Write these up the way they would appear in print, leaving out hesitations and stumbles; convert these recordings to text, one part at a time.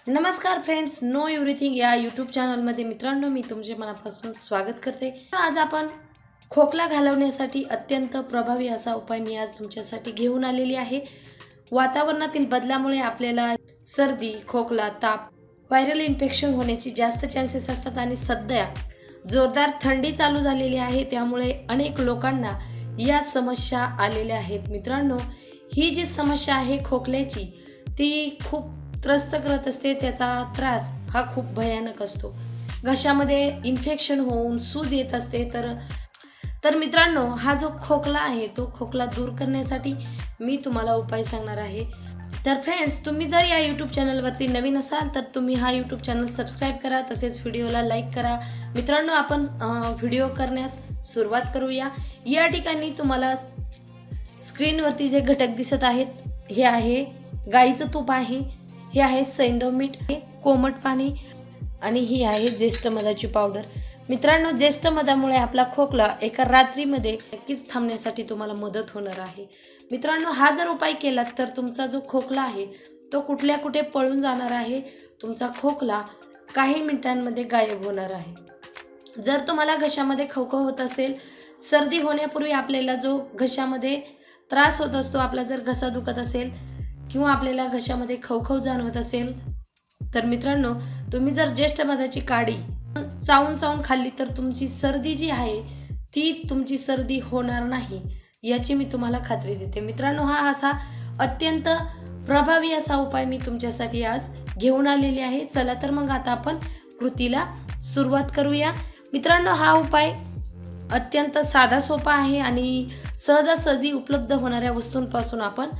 नमस्कार friends, know everything या YouTube चॅनलमध्ये मित्रांनो मी तुमचे मनापासून स्वागत करते। आज आपण खोकला घालवण्यासाठी अत्यंत प्रभावी असा उपाय मी आज तुमच्यासाठी घेऊन आलेली आहे। वातावरणातील बदलामुळे आपल्याला सर्दी, खोकला, ताप, व्हायरल इन्फेक्शन होण्याची जास्त चान्सेस असतात आणि सध्या जोरदार थंडी चालू झालेली आहे, त्यामुळे अनेक लोकांना या समस्या आलेल्या आहेत। मित्रांनो, ही जी समस्या आहे खोकल्याची ती खूप त्रस्त करत असते। त्याचा त्रास हा खूप भयानक असतो। घशामध्ये इन्फेक्शन होऊन सूज येत असते। तर मित्रांनो, हा जो खोकला आहे तो खोकला दूर करण्यासाठी मी तुम्हाला उपाय सांगणार आहे। तर फ्रेंड्स, तुम्ही जर या यूट्यूब चॅनलवरती नवीन असाल तर तुम्ही हा यूट्यूब चॅनल सबस्क्राईब करा, तसेच व्हिडिओला लाईक करा। मित्रांनो, आपण व्हिडिओ करण्यास सुरुवात करूया। या ठिकाणी तुम्हाला स्क्रीनवरती जे घटक दिसत आहेत हे आहे गाईचं तूप आहे, हे आहे सैंधव मीठ, कोमट पाणी आणि ही आहे ज्येष्ठ मधाची पावडर। मित्रांनो, ज्येष्ठ मधामुळे आपला खोकला एका रात्रीमध्ये नक्कीच थांबण्यासाठी तुम्हाला मदत होणार आहे। मित्रांनो, हा जर उपाय केलात तर तुमचा जो खोकला आहे तो कुठे पळून जाणार आहे। तुमचा खोकला काही मिनिटांमध्ये गायब होणार आहे। जर तुम्हाला घशामध्ये खवखव होत असेल, सर्दी होण्यापूर्वी आपल्याला जो घशामध्ये त्रास होत असतो, आपला जर घसा दुखत असेल किंवा आपल्याला घशामध्ये खवखव जाणवत असेल, तर मित्रांनो, तुम्ही जर ज्येष्ठ मधाची काडी चावून खाल्ली तर तुमची सर्दी जी आहे ती तुमची सर्दी होणार नाही, याची मी तुम्हाला खात्री देते। मित्रांनो, हा असा अत्यंत प्रभावी असा उपाय मी तुमच्यासाठी आज घेऊन आलेली आहे। चला तर मग आता आपण कृतीला सुरुवात करूया। मित्रांनो, हा उपाय अत्यंत साधा सोपा आहे आणि सहजासहजी उपलब्ध होणाऱ्या वस्तूंपासून आपण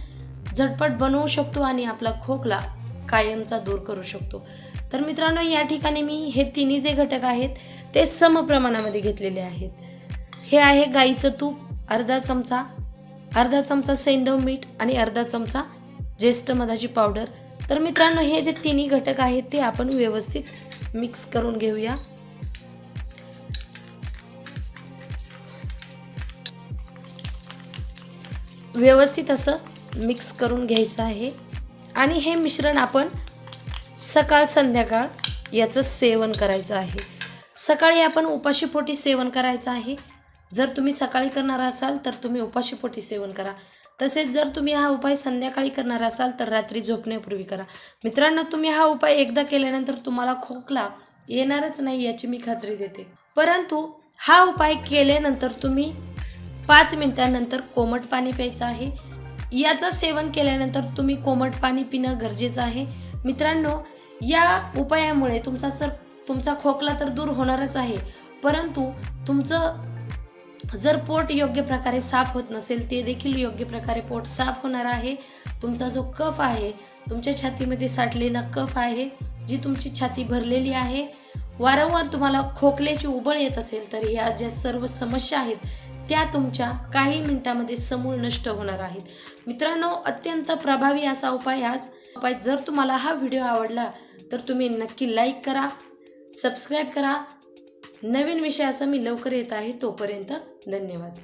झटपट बनवू शकतो आणि आपला खोकला कायमचा दूर करू शकतो। तर मित्रांनो, या ठिकाणी मी हे तिन्ही जे घटक आहेत ते सम प्रमाणामध्ये घेतलेले आहेत। हे आहे गाईचं तूप, अर्धा चमचा सैंधव मीठ आणि अर्धा चमचा ज्येष्ठ मधाची पावडर। तर मित्रांनो, हे जे तिन्ही घटक आहेत ते आपण व्यवस्थित मिक्स करून घेऊया। व्यवस्थित असं मिक्स करून घ्यायचं आहे आणि हे मिश्रण आपण सकाळ संध्याकाळ याचं सेवन करायचं आहे। सकाळी आपण उपाशीपोटी सेवन करायचं आहे। जर तुम्ही सकाळी करणार असाल तर तुम्ही उपाशीपोटी सेवन करा, तसेच जर तुम्ही हा उपाय संध्याकाळी करणार असाल तर रात्री झोपण्यापूर्वी करा। मित्रांनो, तुम्ही हा उपाय एकदा केल्यानंतर तुम्हाला खोकला येणारच नाही याची मी खात्री देते। परंतु हा उपाय केल्यानंतर तुम्ही 5 मिनिटांनंतर कोमट पाणी प्यायचं आहे। याचं सेवन केल्यानंतर तुम्ही कोमट पाणी पिणं गरजेचं आहे। मित्रांनो, या उपायामुळे तुमचा खोकला तर दूर होणारच आहे, परंतु तुमचं जर पोट योग्य प्रकारे साफ होत नसेल ते देखील योग्य प्रकारे पोट साफ होणार आहे। तुमचा जो कफ आहे, तुमच्या छातीमध्ये साठलेला कफ आहे, जी तुमची छाती भरलेली आहे, वारंवार तुम्हाला खोकल्याची उबळ येत असेल तर या ज्या सर्व समस्या आहेत त्या तुमच्या काही मिनिटांमध्ये समूळ नष्ट होणार आहेत। मित्रांनो, अत्यंत प्रभावी असा उपाय जर तुम्हाला हा व्हिडिओ आवडला तर तुम्ही नक्की लाईक करा, सबस्क्राईब करा। नवीन विषयासह मी लवकर येत आहे, तोपर्यंत धन्यवाद।